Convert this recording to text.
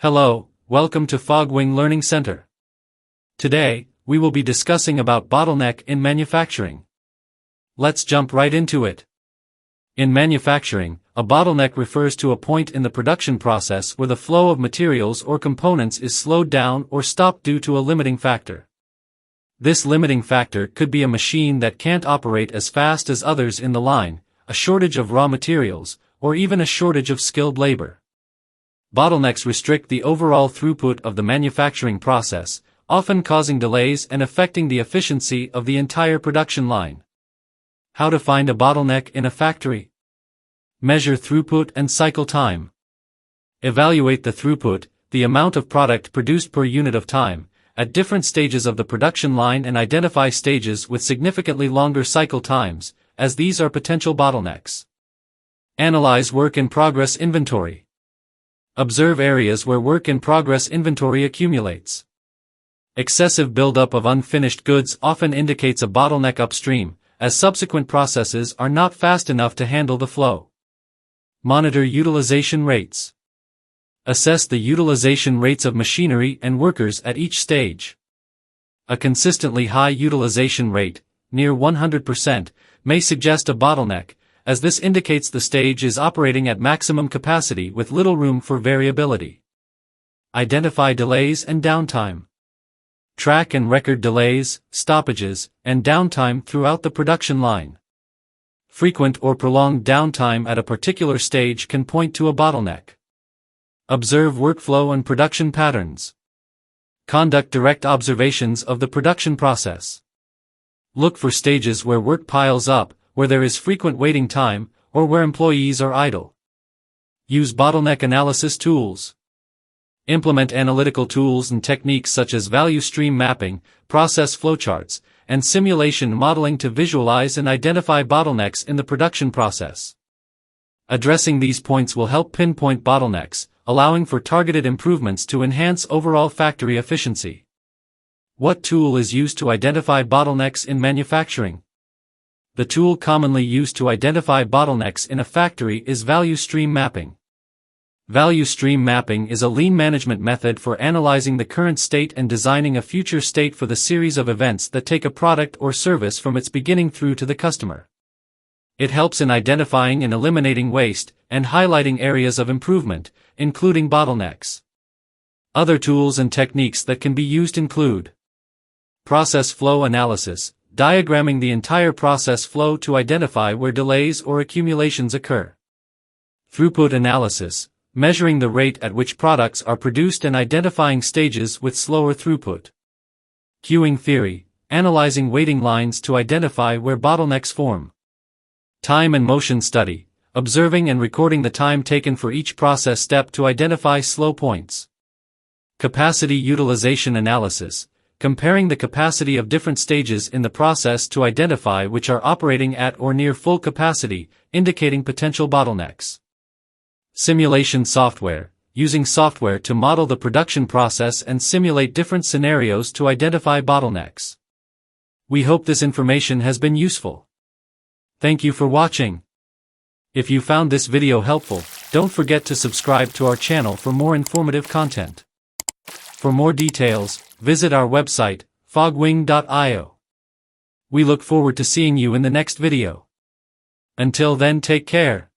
Hello, welcome to Fogwing Learning Center. Today, we will be discussing about bottleneck in manufacturing. Let's jump right into it. In manufacturing, a bottleneck refers to a point in the production process where the flow of materials or components is slowed down or stopped due to a limiting factor. This limiting factor could be a machine that can't operate as fast as others in the line, a shortage of raw materials, or even a shortage of skilled labor. Bottlenecks restrict the overall throughput of the manufacturing process, often causing delays and affecting the efficiency of the entire production line. How to find a bottleneck in a factory? Measure throughput and cycle time. Evaluate the throughput, the amount of product produced per unit of time, at different stages of the production line, and identify stages with significantly longer cycle times, as these are potential bottlenecks. Analyze work-in-progress inventory. Observe areas where work-in-progress inventory accumulates. Excessive buildup of unfinished goods often indicates a bottleneck upstream, as subsequent processes are not fast enough to handle the flow. Monitor utilization rates. Assess the utilization rates of machinery and workers at each stage. A consistently high utilization rate, near 100%, may suggest a bottleneck, as this indicates the stage is operating at maximum capacity with little room for variability. Identify delays and downtime. Track and record delays, stoppages, and downtime throughout the production line. Frequent or prolonged downtime at a particular stage can point to a bottleneck. Observe workflow and production patterns. Conduct direct observations of the production process. Look for stages where work piles up, where there is frequent waiting time, or where employees are idle. Use bottleneck analysis tools. Implement analytical tools and techniques such as value stream mapping, process flowcharts, and simulation modeling to visualize and identify bottlenecks in the production process. Addressing these points will help pinpoint bottlenecks, allowing for targeted improvements to enhance overall factory efficiency. What tool is used to identify bottlenecks in manufacturing? The tool commonly used to identify bottlenecks in a factory is value stream mapping. Value stream mapping is a lean management method for analyzing the current state and designing a future state for the series of events that take a product or service from its beginning through to the customer. It helps in identifying and eliminating waste, and highlighting areas of improvement, including bottlenecks. Other tools and techniques that can be used include process flow analysis, diagramming the entire process flow to identify where delays or accumulations occur. Throughput analysis, measuring the rate at which products are produced and identifying stages with slower throughput. Queuing theory, analyzing waiting lines to identify where bottlenecks form. Time and motion study, observing and recording the time taken for each process step to identify slow points. Capacity utilization analysis, comparing the capacity of different stages in the process to identify which are operating at or near full capacity, indicating potential bottlenecks. Simulation software, using software to model the production process and simulate different scenarios to identify bottlenecks. We hope this information has been useful. Thank you for watching. If you found this video helpful, don't forget to subscribe to our channel for more informative content. For more details, visit our website, fogwing.io. We look forward to seeing you in the next video. Until then, take care.